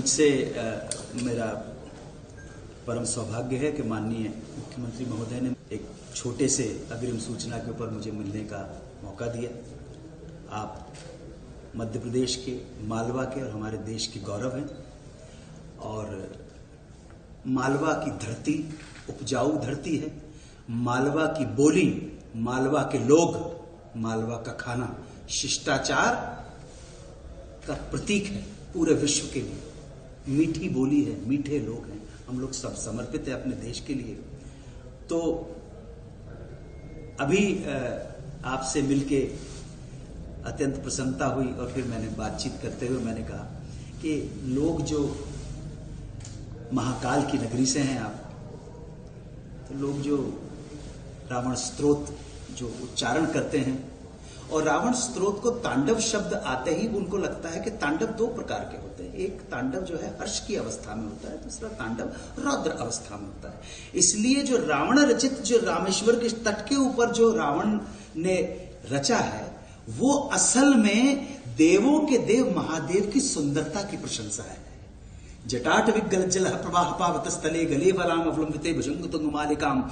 मुझसे मेरा परम सौभाग्य है कि माननीय मुख्यमंत्री महोदय ने एक छोटे से अग्रिम सूचना के ऊपर मुझे मिलने का मौका दिया। आप मध्य प्रदेश के, मालवा के और हमारे देश के गौरव हैं और मालवा की धरती उपजाऊ धरती है। मालवा की बोली, मालवा के लोग, मालवा का खाना शिष्टाचार का प्रतीक है पूरे विश्व के लिए। मीठी बोली है, मीठे लोग हैं, हम लोग सब समर्पित है अपने देश के लिए। तो अभी आपसे मिलके अत्यंत प्रसन्नता हुई और फिर मैंने बातचीत करते हुए मैंने कहा कि लोग जो महाकाल की नगरी से हैं आप, तो लोग जो रावण स्तोत्र जो उच्चारण करते हैं, और रावण स्तोत्र को तांडव शब्द आते ही उनको लगता है कि तांडव दो प्रकार के होते हैं। एक तांडव जो है हर्ष की अवस्था में होता है, दूसरा तांडव रौद्र अवस्था में होता है। इसलिए जो रावण रचित, जो रामेश्वर के तट के ऊपर जो रावण ने रचा है, वो असल में देवों के देव महादेव की सुंदरता की प्रशंसा है। जटाट विगल जल प्रवाह पावत स्थले गले वराम अवलंबिते भुजंग तुंग मालिकाम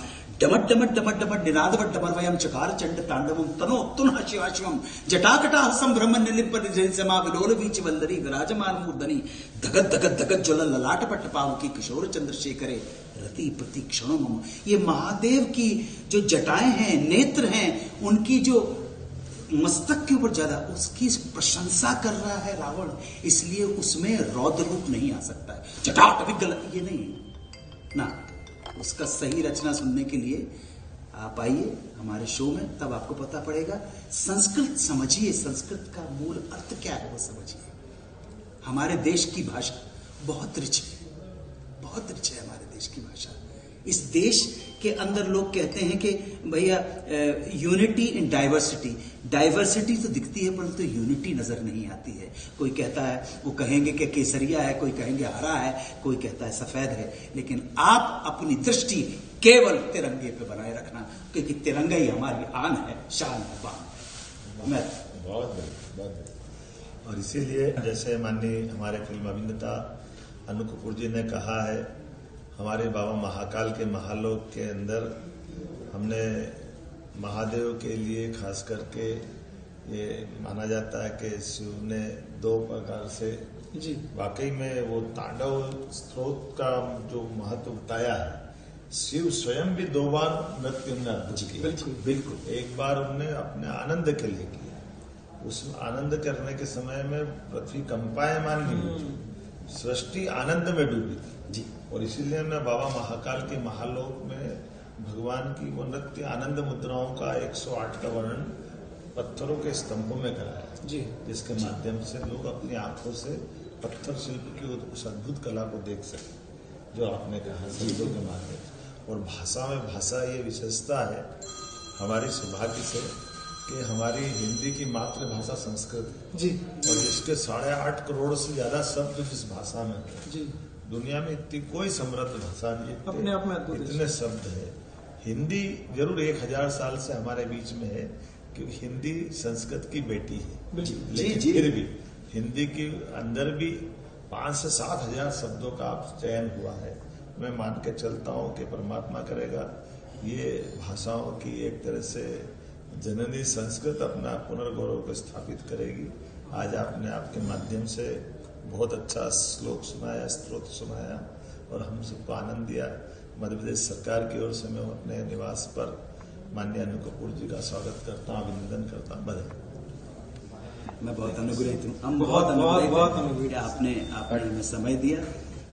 डमट डमट डमट डमट निनादवट डमरवयम चकार चंड तांडवम तनो तुनः शिवाशिवम जटाकटाह संभ्रम निलिप निजमा विलोल बीच वल्लरी विराजमान मूर्धनि धगत धगत धगत ज्वल ललाट पट पावकी किशोर चंद्रशेखरे रति प्रति क्षणो मम। ये महादेव की जो जटाएं हैं, नेत्र हैं, उनकी जो मस्तक के ऊपर ज्यादा उसकी प्रशंसा कर रहा है रावण, इसलिए उसमें रौद्र रूप नहीं आ सकता है। जटाट विगल ये नहीं ना। उसका सही रचना सुनने के लिए आप आइए हमारे शो में, तब आपको पता पड़ेगा। संस्कृत समझिए, संस्कृत का मूल अर्थ क्या है वो समझिए। हमारे देश की भाषा बहुत रिच है, बहुत रिच है हमारे देश की भाषा। इस देश के अंदर लोग कहते हैं कि भैया यूनिटी इन डाइवर्सिटी। डाइवर्सिटी तो दिखती है परंतु यूनिटी नजर नहीं आती है। कोई कहता है, वो कहेंगे कि केसरिया है, कोई कहेंगे हरा है, कोई कहता है सफेद है, लेकिन आप अपनी दृष्टि केवल तिरंगे पे बनाए रखना, क्योंकि तिरंगा ही हमारी आन है, शान है, बान है। बहुत और इसीलिए जैसे माननीय हमारे फिल्म अभिनेता अनु कपूर जी ने कहा है, हमारे बाबा महाकाल के महालोक के अंदर हमने महादेव के लिए खास करके ये माना जाता है कि शिव ने दो प्रकार से जी वाकई में वो तांडव स्त्रोत का जो महत्व बताया है। शिव स्वयं भी दो बार नृत्य अद्भुत किया। बिल्कुल एक बार उन्होंने अपने आनंद के लिए किया, उस आनंद करने के समय में पृथ्वी कंपायमान नहीं हुई, सृष्टि आनंद में डूबी थी जी। और इसीलिए हमने बाबा महाकाल के महालोक में भगवान की वो नृत्य आनंद मुद्राओं का 108 का वर्णन पत्थरों के स्तंभों में कराया जी, जिसके माध्यम से लोग अपनी आंखों से पत्थर शिल्प की उस अद्भुत कला को देख सके जो आपने कहा शब्दों के माध्यम से। और भाषा में भाषा ये विशेषता है हमारी सौभाग्य से कि हमारी हिंदी की मातृभाषा संस्कृत है जी, और इसके 8.5 करोड़ से ज्यादा शब्द जिस भाषा में है जी। दुनिया में इतनी कोई समृद्ध भाषा नहीं, अपने आप में इतने शब्द है। हिंदी जरूर 1000 साल से हमारे बीच में है, क्योंकि हिंदी संस्कृत की बेटी है, लेकिन फिर भी हिंदी के अंदर भी 5 से 7 हजार शब्दों का चयन हुआ है। मैं मान के चलता हूँ कि परमात्मा करेगा ये भाषाओं की एक तरह से जननी संस्कृत अपना पुनर्गौरव को स्थापित करेगी। आज आपने आपके माध्यम से बहुत अच्छा श्लोक सुनाया, स्तोत्र सुनाया और हम सबको आनंद दिया। मध्य प्रदेश सरकार की ओर से मैं अपने निवास पर माननीय अनु कपूर जी का स्वागत करता हूँ, अभिनंदन करता हूँ। बधाई। मैं बहुत अनुग्रहित हूँ, हम बहुत अनुग्रहित आपने हमें समय दिया।